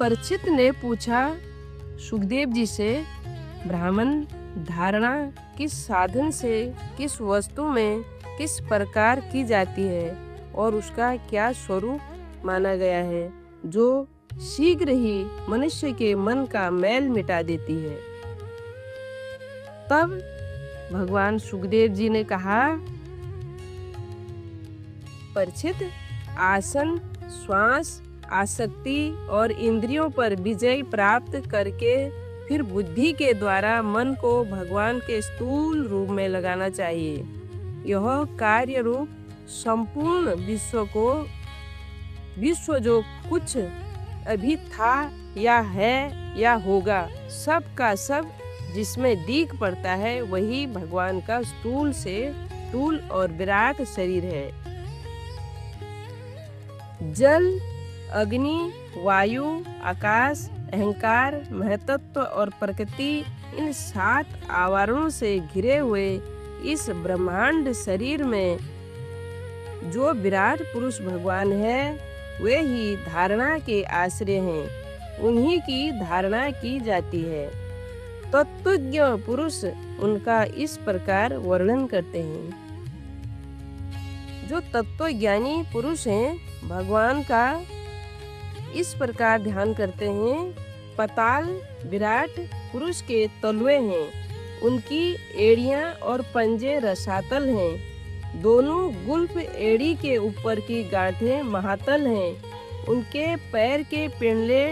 परीक्षित ने पूछा सुखदेव जी से, ब्राह्मण धारणा किस साधन से किस वस्तु में किस प्रकार की जाती है और उसका क्या स्वरूप माना गया है जो शीघ्र ही मनुष्य के मन का मैल मिटा देती है। तब भगवान सुखदेव जी ने कहा, परीक्षित, आसन, श्वास, आसक्ति और इंद्रियों पर विजय प्राप्त करके फिर बुद्धि के द्वारा मन को भगवान के स्थूल रूप में लगाना चाहिए। यह कार्य रूप संपूर्ण विश्व जो कुछ अभी था या है या होगा, सब का सब जिसमें दिख पड़ता है वही भगवान का स्थूल और विराट शरीर है। जल, अग्नि, वायु, आकाश, अहंकार, महतत्व और प्रकृति, इन 7 आवरणों से घिरे हुए इस ब्रह्मांड शरीर में जो विराट पुरुष भगवान है, वे ही धारणा के आश्रय हैं। उन्हीं की धारणा की जाती है। तत्वज्ञ पुरुष उनका इस प्रकार वर्णन करते हैं। जो तत्वज्ञानी पुरुष हैं, भगवान का इस प्रकार ध्यान करते हैं। पाताल विराट पुरुष के तलवे हैं, उनकी एड़ियां और पंजे रसातल हैं। दोनों गुल्फ एड़ी के ऊपर की गांठें महातल हैं। उनके पैर के पिंडले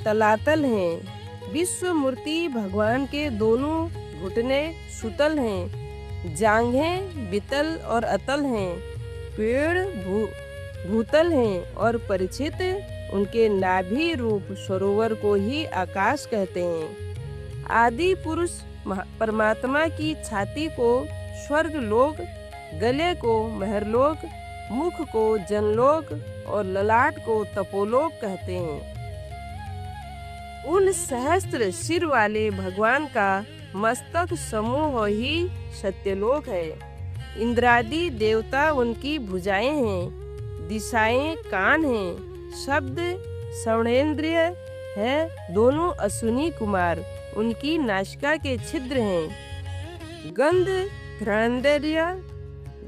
तलातल हैं। विश्व मूर्ति भगवान के दोनों घुटने सुतल हैं। जांघें बितल और अतल हैं। पेड़ भूतल हैं और परीक्षित, उनके नाभि रूप सरोवर को ही आकाश कहते हैं। आदि पुरुष परमात्मा की छाती को स्वर्ग लोक, गले को महरलोक, मुख को जनलोक और ललाट को तपोलोक कहते हैं। उन सहस्त्र सिर वाले भगवान का मस्तक समूह ही सत्यलोक है। इंद्रादि देवता उनकी भुजाएं हैं। दिशाएं कान हैं। शब्द श्रवणेंद्रिय है। दोनों अश्विनी कुमार उनकी नासिका के छिद्र हैं। गंध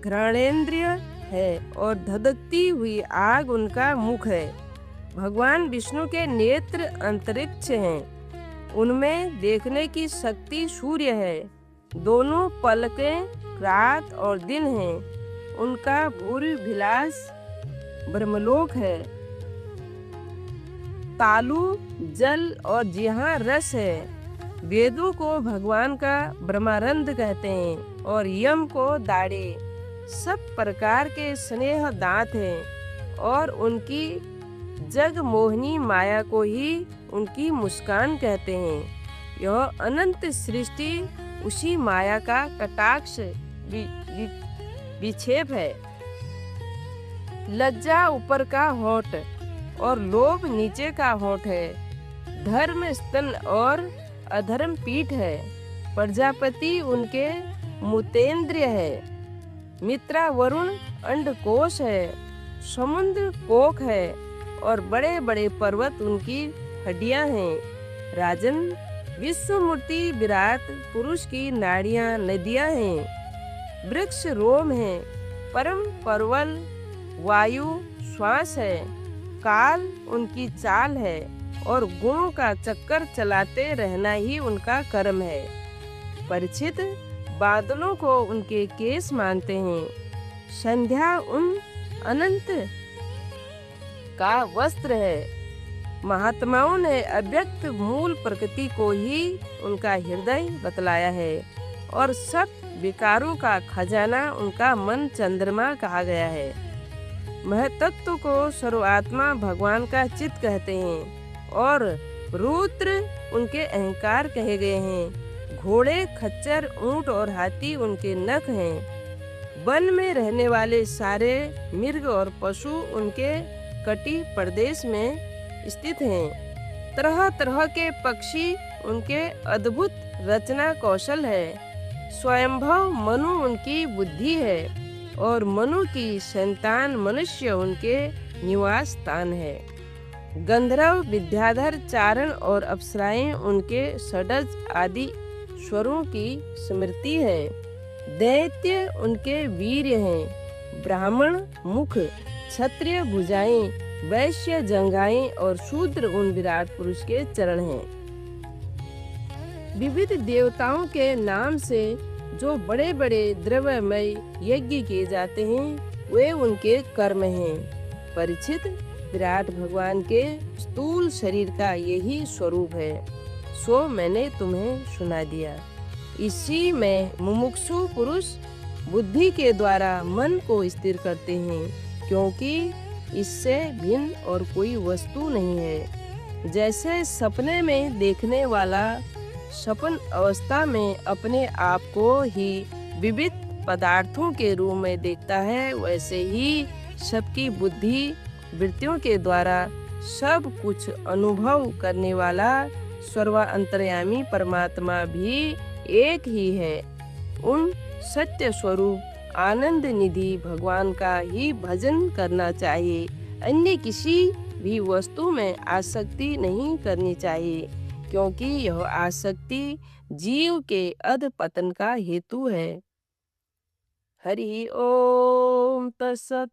घ्राणेंद्रिय है और धधकती हुई आग उनका मुख है। भगवान विष्णु के नेत्र अंतरिक्ष हैं। उनमें देखने की शक्ति सूर्य है। दोनों पलकें रात और दिन हैं। उनका भूरि विलास ब्रह्मलोक है। तालु जल और जिहा रस है। वेदों को भगवान का ब्रह्मानंद कहते हैं और यम को दाढ़े। सब प्रकार के स्नेह दांत हैं और उनकी जग मोहिनी माया को ही उनकी मुस्कान कहते हैं। यह अनंत सृष्टि उसी माया का कटाक्ष विक्षेप है। लज्जा ऊपर का होंठ और लोभ नीचे का होंठ है। धर्म स्तन और अधर्म पीठ है। प्रजापति उनके मूतेंद्रिय है। मित्रा वरुण अंडकोश है। समुद्र कोख है और बड़े बड़े पर्वत उनकी हड्डियां हैं। राजन, विश्व मूर्ति विराट पुरुष की नाड़ियां नदियां हैं। वृक्ष रोम है। परम परवल वायु श्वास है। काल उनकी चाल है और गुणों का चक्कर चलाते रहना ही उनका कर्म है। परीक्षित, बादलों को उनके केस मानते हैं। संध्या उन अनंत का वस्त्र है। महात्माओं ने अव्यक्त मूल प्रकृति को ही उनका हृदय बतलाया है और सब विकारों का खजाना उनका मन चंद्रमा कहा गया है। महतत्व को सर्वात्मा भगवान का चित्त कहते हैं और रुद्र उनके अहंकार कहे गए हैं। घोड़े, खच्चर, ऊंट और हाथी उनके नख हैं। वन में रहने वाले सारे मृग और पशु उनके कटी प्रदेश में स्थित हैं। तरह तरह के पक्षी उनके अद्भुत रचना कौशल है। स्वयंभव मनु उनकी बुद्धि है और मनु की संतान मनुष्य उनके निवास स्थान है। गंधर्व, विद्याधर, चारण और अप्सराएं उनके षड्ज आदि स्वरों की स्मृति है। दैत्य उनके वीर्य हैं, ब्राह्मण मुख, क्षत्रिय भुजाएं, वैश्य जंघाएं और शूद्र उन विराट पुरुष के चरण हैं। विविध देवताओं के नाम से जो बड़े बड़े द्रव्यमय यज्ञ किए जाते हैं वे उनके कर्म हैं। परीक्षित, विराट भगवान के स्थूल शरीर का यही स्वरूप है, सो मैंने तुम्हें सुना दिया। इसी में मुमुक्षु पुरुष बुद्धि के द्वारा मन को स्थिर करते हैं, क्योंकि इससे भिन्न और कोई वस्तु नहीं है। जैसे सपने में देखने वाला सपन अवस्था में अपने आप को ही विविध पदार्थों के रूप में देखता है, वैसे ही सबकी बुद्धि वृत्तियों के द्वारा सब कुछ अनुभव करने वाला सर्वांतर्यामी परमात्मा भी एक ही है। उन सत्य स्वरूप आनंद निधि भगवान का ही भजन करना चाहिए। अन्य किसी भी वस्तु में आसक्ति नहीं करनी चाहिए, क्योंकि यह आसक्ति जीव के अधपतन का हेतु है। हरि ओम तत्सत।